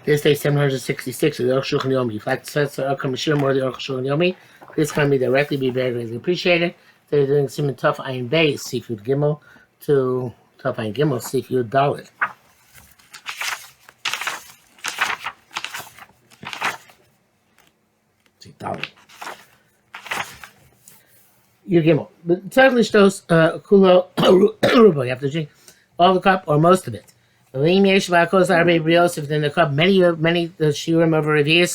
This day 766 of the Arukh HaShulchan Yomi. If you'd like to set Arukh HaMashir more of the Arukh HaShulchan Yomi, please come me directly. Be very greatly appreciated. They're doing Simon Tuf Ayin Beis, Seafood Gimel, to Tuf Ayin Gimel, Seafood Dalit. You Gimel. But certainly shows Kulo Rubo. You have to drink all the cup or most of it. If in the cup many the shirim of revius,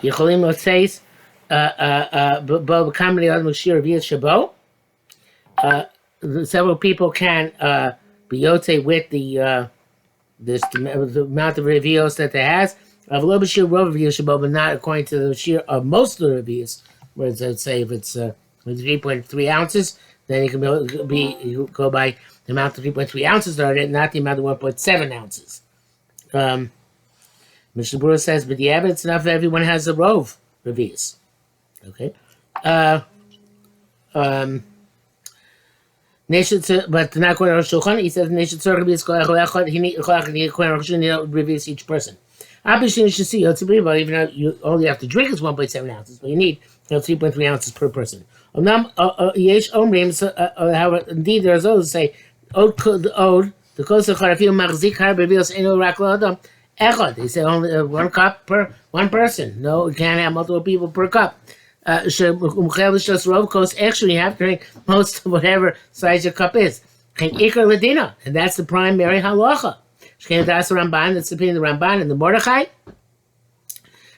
Yecholim says bo comedy of shir revius shabo. Several people can be yote with the amount of revios that they has. Of low b'shir rov revius shabo, but not according to the shir of most of the revius. Whereas I'd say if it's 3.3 ounces, then you can you go by the amount of 3.3 ounces that are in it, not the amount of 1.7 ounces. Mr. Brewer says, but the evidence enough that everyone has a rove revius. Okay. But not according to Shulchan, he says nation revius each person. Obviously, you should see even though you only have to drink is 1.7 ounces, but you need 3.3 ounces per person. Indeed, there's those who say, they say only 1 cup per 1 person. No, you can't have multiple people per cup. Actually, you have to drink most of whatever size your cup is. And that's the primary halacha. That's the Ramban, that's the opinion of the Ramban and the Mordechai.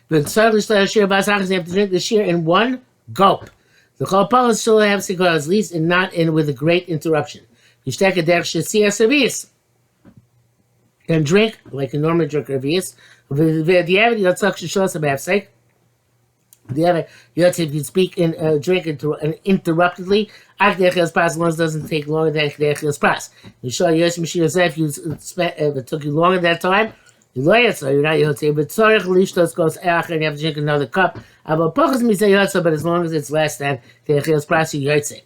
But certainly, you have to drink the shir in 1 gulp. The Chalpah still have to go at least and not in with a great interruption. You take a derech shesia service and drink like a normal drink revius. If you speak and drink interruptedly, as long as it doesn't take longer than pras. You show Yosh Mashiach if it took you longer that time, you're not Yotze, but Tzorich Lishtos goes Acher and you have to drink another cup. But as long as it's less than the Echios Pras, you Yotze.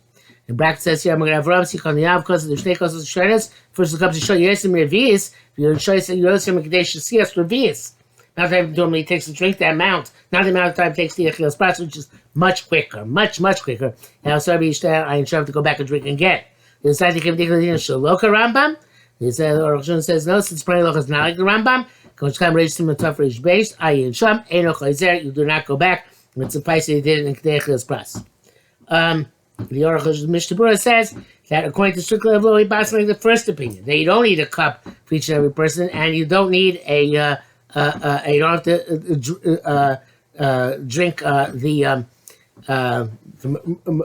The bracket says here, I'm going to have Rav Sikon Yav, because of the Shnei Kosas Shrenes. First, the cup to show Yosim Revius. You're showing Yosim Kadesh Sias Revius. Not that normally it takes to drink that amount, not the amount of time it takes the Echios Pras, which is much quicker, much quicker. And so I have to go back and drink again. The side you can take the Shaloka Rambam. The Arukh HaShulchan says no, since Pnei Locha is not like the Rambam. You do not go back. It's suffice that you did it in Kedei Echios Pras. The Arukh HaShulchan Mishnah Berurah says that according to strictly Avlo, basically the first opinion, that you don't need a cup for each and every person, and you don't need you don't have to drink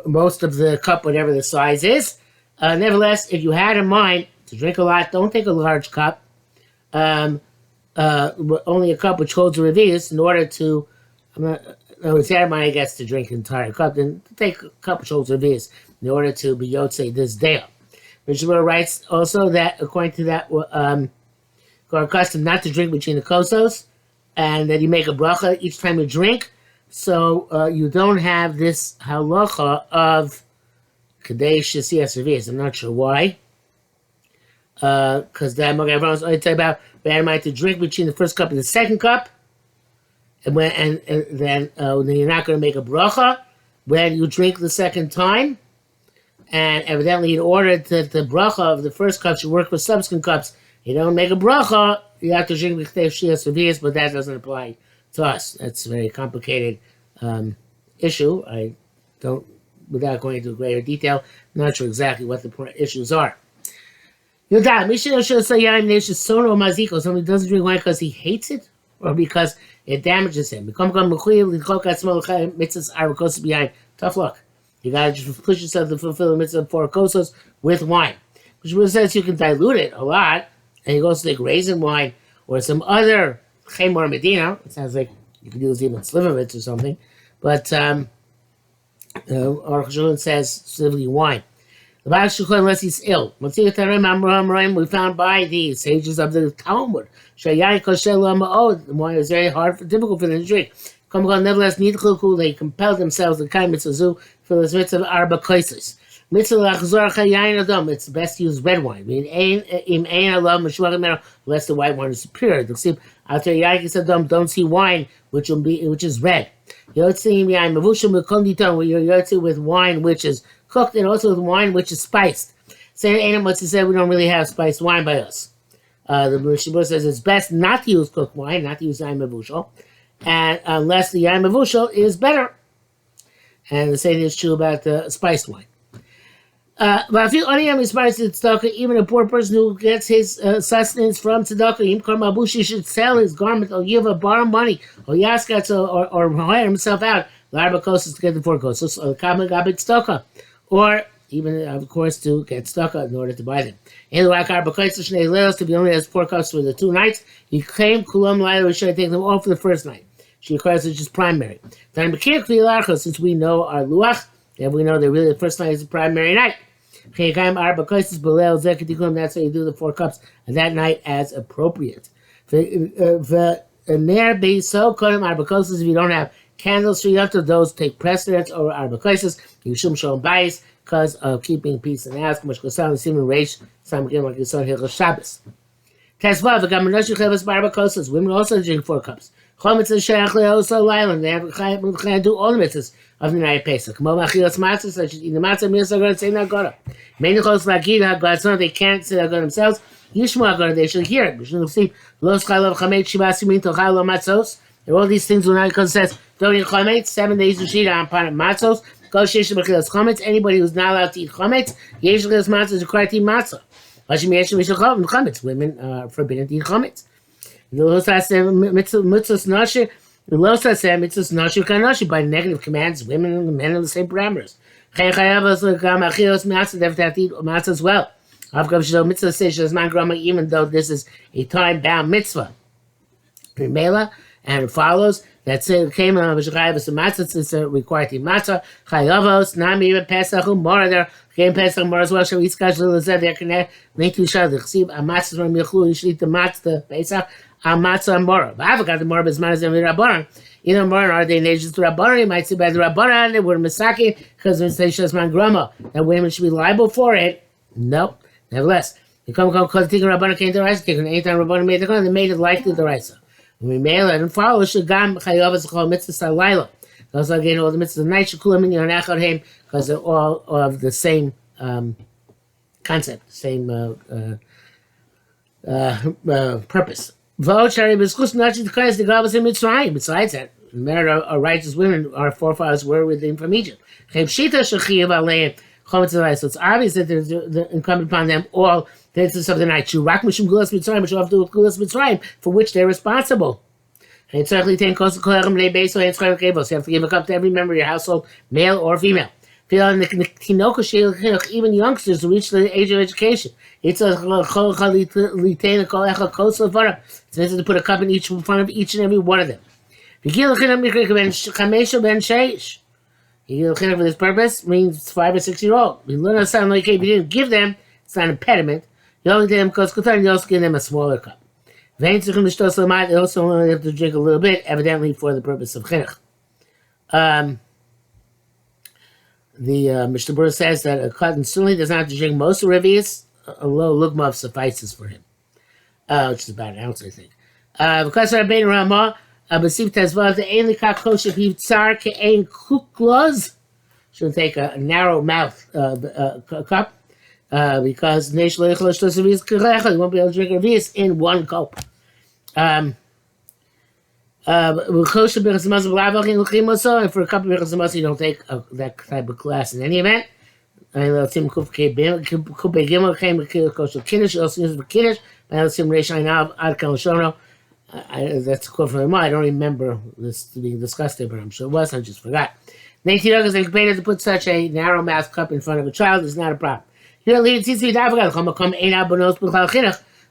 most of the cup, whatever the size is. Nevertheless, if you had in mind to drink a lot, don't take a large cup. Only a cup which holds a revius in order to. It's had in mind, I guess, to drink an entire cup. Then take a cup which holds a revius in order to be yotzei this day. Mishnah writes also that according to that. Are accustomed not to drink between the kosos, and that you make a bracha each time you drink, so you don't have this halacha of kadesh siyas revius. I'm not sure why, because that everyone's only talking about bad to drink between the first cup and the second cup, and then you're not going to make a bracha when you drink the second time, and evidently in order that the bracha of the first cup should work with subsequent cups. You don't make a bracha, you have to drink with Shias Revius, but that doesn't apply to us. That's a very complicated issue. I don't, without going into greater detail, I'm not sure exactly what the issues are. Somebody doesn't drink wine because he hates it or because it damages him. Tough luck. You got to push yourself to fulfill the mitzvah of 4 kosos with wine. Which says you can dilute it a lot. And you can also take raisin wine or some other Chemor Medina. It sounds like you could use even Slivovitz or something. But Arukh HaShulchan says specifically wine. The Baal Shulchan, unless he's ill. We found by the sages of the Talmud. The wine is very difficult for them to drink. Nevertheless, they compelled themselves to kind mitzvah for the mitzvah of Arba Koises. It's best to use red wine. Unless the white wine is superior. Don't see wine which is red. Where you're with wine which is cooked and also with wine which is spiced. Say we don't really have spiced wine by us. The Mishnah says it's best not to use cooked wine, not to use yain mevushal, and unless the yain mevushal is better. And the same is true about the spiced wine. But if you only have tzedakah, even a poor person who gets his sustenance from tzedakah, he should sell his garment or give borrow money or yaskatz or hire himself out. L'arba kosas to get the 4 kosas or kamagabit tzedakah, or even of course to get tzedakah in order to buy them. And the arba kosas shnei leilos to be only has 4 cups for the 2 nights. You claim kulam laila. We should take them all for the first night. She requires it's just primary. Since we know our luach, and we know that really the first night is the primary night. That's why you do the 4 cups of that night as appropriate. If you don't have candles for Yom, those take precedence over arba kosas. You shouldn't show them bias because of keeping peace in the house. Women also drink 4 cups. Chometz is shayach le'osa l'aylan. They have do all the mitzvahs of the night Pesach. Mo machilas matzah, such as eating matzah, milas agora, saying agora. Many chos lagid hagadzon, they can't say agora themselves. Yishmu agora, they should hear it. We should see los chalav chametz shivas yimin tochal lo matzos. And all these things when it says don't eat chametz, 7 days of shira upon matzos. Go sheish machilas chametz. Anybody who's not allowed to eat chametz, yesh machilas matzah is required to eat matzah. Hashim yesh mishal chametz. Women are forbidden to eat chametz. By negative commands, women and men are the same parameters. They have to eat matzah as well. Even though this is a time-bound mitzvah. And it follows that came on matzah, it's required to eat matzah. Chayavos, Nami, Pesach, Mora, Game Pesach, Mora as well. Shall we schedule the connect? Link to each other. See, a matzah from Yechlu, you should eat the matzah, Pesach. Matzah and Mora. But I've got the Mora Bismanas and the Rabbanan. Either Mora are they nations to Rabbanan? You might say by the Rabbanan, they were Misaki, because when they say Shasman Grama, that women should be liable for it. No. Nevertheless, they come because the Rabbanan came to the Raisa, taking anytime Rabbanan made the Rabbanan, they made it like the Raisa. When we mail it and follow, Shagam Chayavas Chol Mitzvah Salaila. Those again, all the mitzvahs of the night, Shakulam and Yarnachadheim, because they're all of the same concept, same purpose. Besides that, married or righteous women, our forefathers were with them from Egypt. So it's obvious that there's incumbent upon them all the instances of the night. Which have to do with Gulas Mitzrayim, for which they're responsible. You have to give a cup to every member of your household, male or female. Even youngsters who reach the age of education. It's necessary to put a cup in front of each and every one of them. For this purpose means 5 or 6 year old. If you didn't give them, it's not an impediment. You only give them you also give them a smaller cup. They also only have to drink a little bit, evidently for the purpose of chinuch. The Mishnah Berurah says that a cotton certainly does not have to drink most of Revius. A low lugmav suffices for him, which is about an ounce, I think. Because of Rabbeinu Ramah, Basif Tezvav, the Ein Likach Kosher Hivtzar Ke'ein Kukloz, should take a narrow mouth cup, because Neish Lo Yichol Shtos Revius Kerechel, you won't be able to drink Revius in one cup. And for a couple of Birchas you don't take that type of class in any event. That's a quote from I don't remember this being discussed there, but I'm sure it was. I just forgot. To put such a narrow mouth cup in front of a child is not a problem.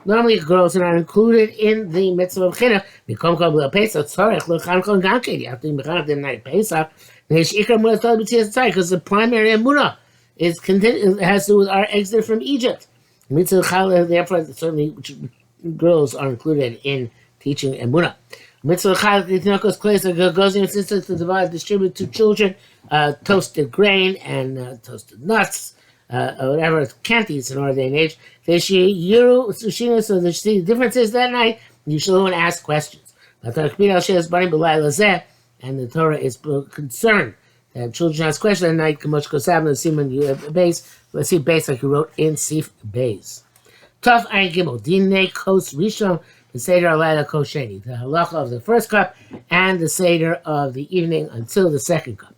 Normally, girls are not included in the mitzvah of chinuch. You have to be mechanech the night Pesach. Because the primary emunah has to do with our exit from Egypt. Therefore, certainly girls are included in teaching emunah. Mitzvah goes in to distribute to children toasted grain and toasted nuts. or whatever, candies in our day and age. So the difference is that night you should and ask questions. And the Torah is concerned that children ask questions at night. Let's see base like you wrote in Sif Beis. Tov Ayin Gimel Dinei Kos Rishon the Seder Alayla Kos Sheni, the halacha of the first cup and the Seder of the evening until the second cup.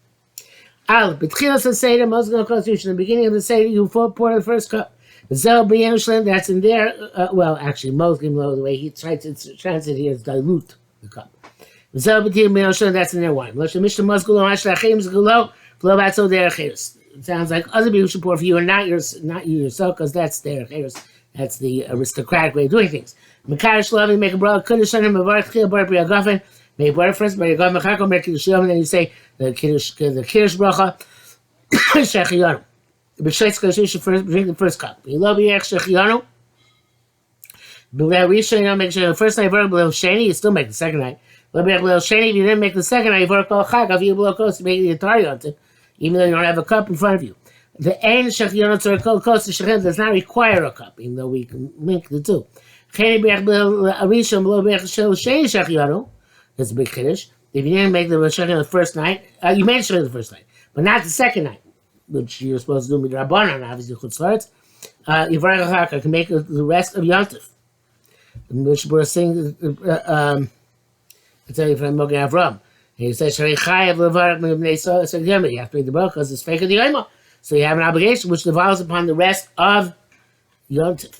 Al B'tchilas Seder Mosgel Kos Rishon, the beginning of the Seder you pour the first cup. Zel B'Yenu Shlem, that's in there. Well, actually, Mosgel, the way he tried to translate here is dilute the cup. Zel B'Yenu Shlem, that's in their wine. Mishnah Mosgel Hashlachim Zgulo V'lo Batzo Derech Eres. It sounds like other people should pour for you and not you yourself, because that's Derech Eres. That's the aristocratic way of doing things. Mekarish Lavi, make a bracha, Kiddush Shanim, Mavar Tchil, Bar B'Yagafen, make water first, Bar Yagav Mechako, make Kiddush Shanim, and then you say the Kiddush bracha, Shechiyanu. B'Shleitz Kiddush, you should first drink the first cup. You love Yerech Shechiyanu. B'Lei Rishon, you don't make sure the first night, V'Lei Sheni, you still make the second night. B'Lei Sheni, if you didn't make the second night, V'Lei Chag, if you blow close, you make the entire yontif, even though you don't have a cup in front of you. The Ein Shechiyanu Tzorah Kos Shechem does not require a cup, even though we can link the two. That's a big kiddush. If you didn't make the shechina the first night, you made shechina the first night, but not the second night, which you're supposed to do with Rabbanan, obviously chutz la'aretz. Yivarech Achar can make the rest of Yontif. Which we're saying, I tell you from Mogen Avram. He says, "Sharei chayav levarech mibnei Yisrael." So you have to make the bracha because it's fake of the Yoma. So you have an obligation which devolves upon the rest of Yontif.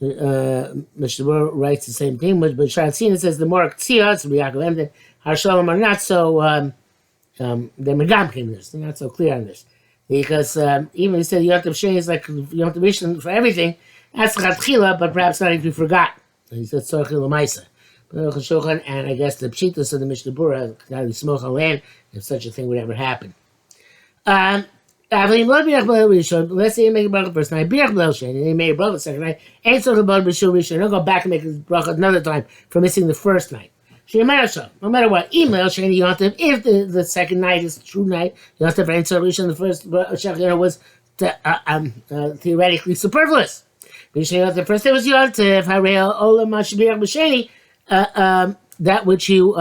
Mishnah writes the same thing, but Sharatzina says the more ktiyas, Yaakov Emden, Harshalom are not so, the Megam came this, they're not so clear on this. Because even he said Yontif Sheni is like Yontif Rishon for everything, that's Chatchila, but perhaps not if you forgot. And he said Tzorach L'maisa. Arukh HaShulchan, and I guess the Pshitas of the Mishnah Berurah, how you smoke on land, if such a thing would ever happen. Let's say you make a bracha first night, and you made a bracha the second night, don't go back and make a bracha another time for missing the first night. No matter what, if the second night is the true night, the first shechina was theoretically superfluous. The first day was that which you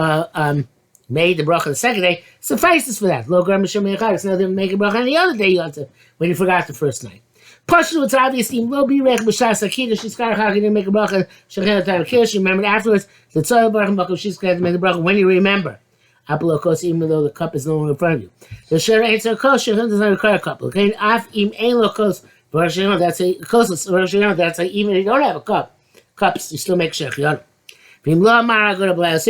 made the bracha the second day suffices for that. It's not to make a bracha any other day when you forgot the first night. Pashtu, it's obviously low birech b'shas kiddush. She's got to make a bracha shechina time kiddush. You remember afterwards. The tzara bracha makom. She's got to make the bracha when you remember. Apolokos, even though the cup is no longer in front of you. The shera ain't so kos. Shechina does not require a cup. Okay, af im ein lo kos. That's a kos. That's a even if you don't have a cup. Cups you still make shechina. If you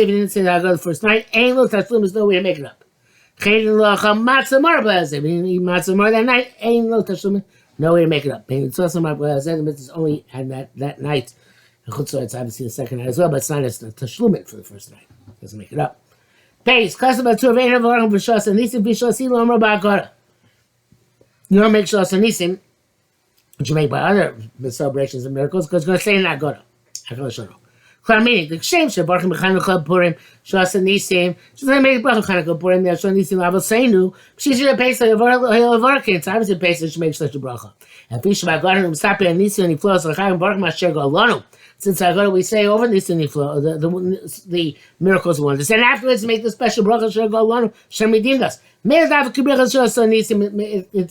didn't say that I go the first night, ain't no tashlum, there's no way to make it up. If you didn't eat matzah mar that night, ain't no tashlum, no way to make it up. It's only at that night. It's obviously the second night as well, but it's not as the tashlum for the first night. It doesn't make it up. Base, you don't make shas and nisim, which you make by other celebrations and miracles, because it's going to say in Agora. Meaning the shame Shabbat Chanukah Purim Shas Nisim. She's going to make bracha Chanukah Purim. There Shas Nisim Lavel Seinu. She's going to pay such a Varkin. It's obviously pay such to make such a bracha. And Pisha Bagadon Sapi and Nisim and he flows like Chaim Baruch Masher Golanu. Since I go, we say over Nisim and flow the miracles one. And afterwards make the special bracha Masher Golanu. Shem redeemed us. It's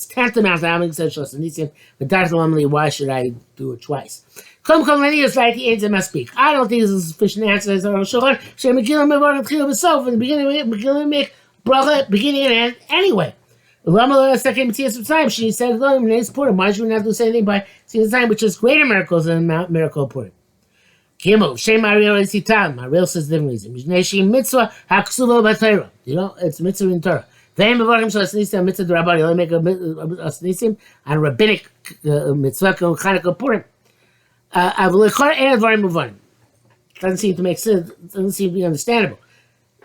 tantamount to having said Shas Nisim. But normally, why should I do it twice? Come, many is like the answer must speak. I don't think this is a sufficient answer as Arukh HaShulchan. Shem Megillah Mevar Tchil B'Sof. In the beginning, Megillah make bracha beginning and end anyway. Lama second Matthias of time. She said, "Lo, Mneis Purim. Why should we not do the same thing by seeing the time, which is greater miracles than Miracle of Purim?" Gimel Shem Ariel Esitam. Ariel says different reason. Mishnei Mitzvah Haksuva B'Torah. You know, it's mitzvah in Torah. V'hem Mevarim Shas Nisim Mitzvah D'Rabban. You only make a Nisim and rabbinic mitzvah Chanukah Purim. Doesn't seem to make sense. Doesn't seem to be understandable.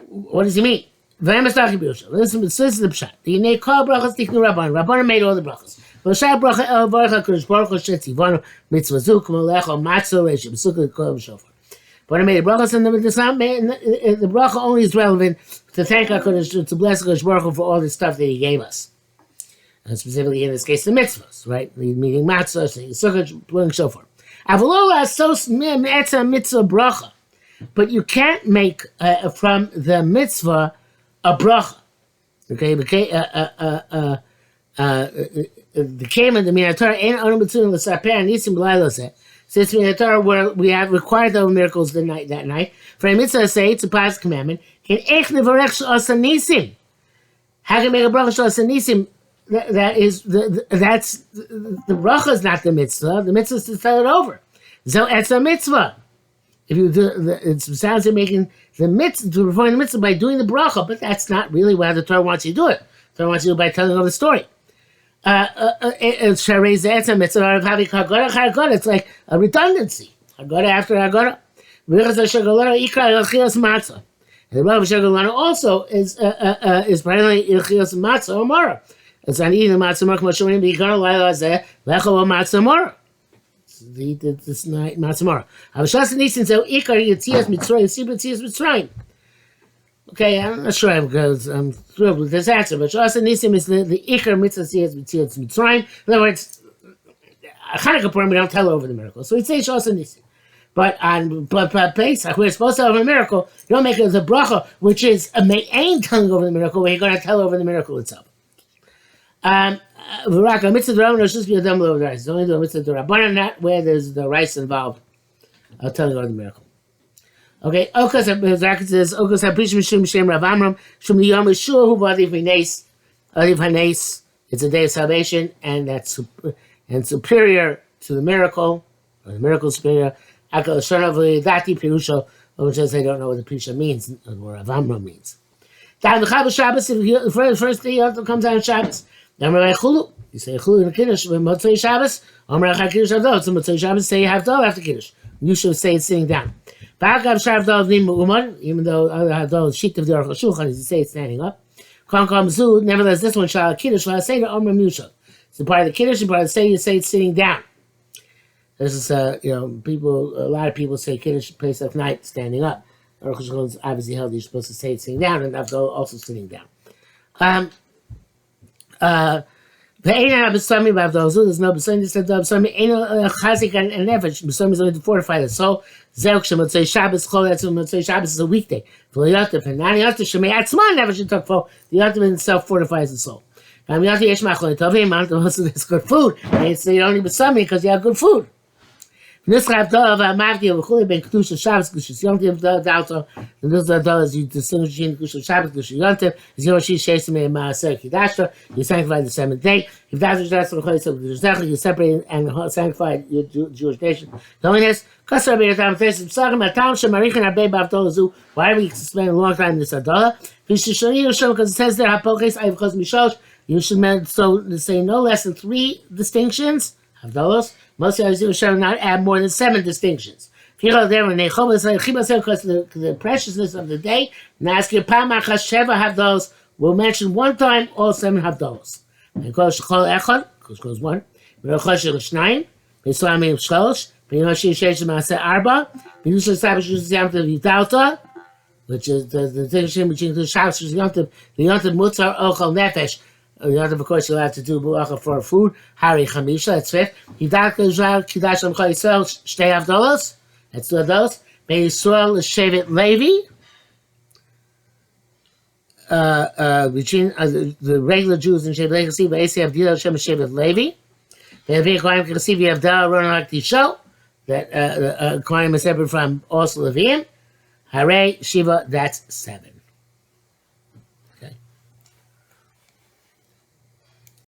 What does he mean? Listen, this is the pshat. The Yinei Kol brachas tiknu Rabban. Rabban made all the brachas. V'shar bracha el varcha kudosh baruch hu shetzivanu mitzvah zu k'mo lecho matzah reish b'sukkah kol b'shofar. Rabban made the brachas, and the bracha only is relevant to thank HaKadosh, to bless HaKadosh Baruch Hu for all the stuff that He gave us. and specifically in this case the mitzvahs, right? Meaning matzah, sukkah, so forth. Avalola sos mitzvah bracha, but you can't make from the mitzvah a bracha. Okay, the came in the Minator ain't on between the Saper and Nisim B'Lailose. Since Minator where we have required the miracles that night. For a mitzvah say it's a past commandment. Can ech nevarech sh'asa nisim. How can make a bracha sh'asa nisim? That's the bracha is not the mitzvah. The mitzvah is to tell it over. So it's a mitzvah. If you do, it sounds like making the mitzvah to perform the mitzvah by doing the bracha, but that's not really why the Torah wants you to do it. The Torah wants you to do it by telling over the story. It's like a redundancy. Haggadah after Haggadah. And the Rav Shagalana also is primarily Ilchios Matzah or Mara. It's not eating the Matzah Mara, Moshe Bikar Laila Zeh, Lecho Matzah Mara. This night Matzah Mara. Avashas Nisan so Ikar Yitzias Mitzrayim, Sibra Yitzias Mitzrayim. Okay, I'm not sure because I'm thrilled with this answer, but Shas Nisim is the Ikar Mitzvah Yitzias Mitzrayim. In other words, Hanukkah Purim we don't tell over the miracle, so we say Shas Nisim. But on Pesach, we're supposed to have a miracle. You don't make it as a bracha, which is a ain't telling over the miracle, where you're going to tell over the miracle itself. V'raka mitzvah d'Rabbanan should be a dumb over the rice. It's only the mitzvah d'Rabbanan, not where there's the rice involved. I'll tell you over the miracle. Okay, Okas says Okas haprish mishum shem Rav Amram shum liyom yeshua hu v'adiv hanes. It's a day of salvation, and that's superior to the miracle, or the miracle superior. Akal Shana V'Dati Pirusha, which says I don't know what the Pirusha means, or what Rav Amram means. Down the Chabbos Shabbos, the first day it comes out on Shabbos. Then Rabbi Chulu, you say Chulu in the Kiddush, when Motzei Shabbos, Omer Achar Kiddush Havdalah, so Motzei Shabbos say Havdalah after Kiddush. You should say it sitting down. Ba'akav Shavdalah V'nim Umar, even though other Havdalah is sheet of the Arukh HaShulchan, you say it standing up. Kon Zu, nevertheless, this one shall Kiddush, shall say to Omer Musha. So part of the Kiddush and part of the say, you say it sitting down. This is, a lot of people say Kiddush Pesach night standing up. Arukh HaShulchan obviously held you're supposed to say it sitting down, and Havdalah also sitting down. There's no B'sami said B'sami ain't Chazik and Nefesh. B'sami is only to fortify the soul. Zeruk Shemotzei Shabbos Chol. That's when Motzei Shabbos is a weekday. For the Yotif and Nani Yotif Shemei Atzman Nefesh Tokfo. The Yotif itself fortifies the soul. Yotif Yesh Machloi Tovim. Also, there's good food. They say only B'sami because you have good food. Nisra Havdalah V'Amavdi V'Chuli Ben Kedusha Shabbos Kedusha Yontif Dalto. The Nisra Havdalah is you distinguish between Kedusha Shabbos Kedusha Yontif. Is Yoshi Shesimei Maaser Kidashta. You sanctify the seventh day. If that's what that's what you separate and sanctify your Jewish nation. Knowing this, why do we spend a long time in this Havdalah? Because it says there you should say no less than 3 distinctions. Havdalahs. Most of you shall not add more than 7 distinctions. Because the preciousness of the day, Havdalahs will mention one time all 7 Havdalahs. And goes 1. Which is the distinction between the Shabbos and the Yontif Mutzar Ochel Nefesh. Of course, you'll have to do Bulacha for food. Hari Chamisha, that's 5th. Hidak Zhal Kidash Amcha Yisrael Shtei Havdalos. That's 2 of those. Bei Yisrael Shevet Levi. Between the regular Jews and Shevet Levi, Bei Esi Avdil Hashem Shevet Levi. They have Kohen Kasivi Avdal Ron Tisho. That Kohen is separate from also Leviim. Hare Shiva, that's 7.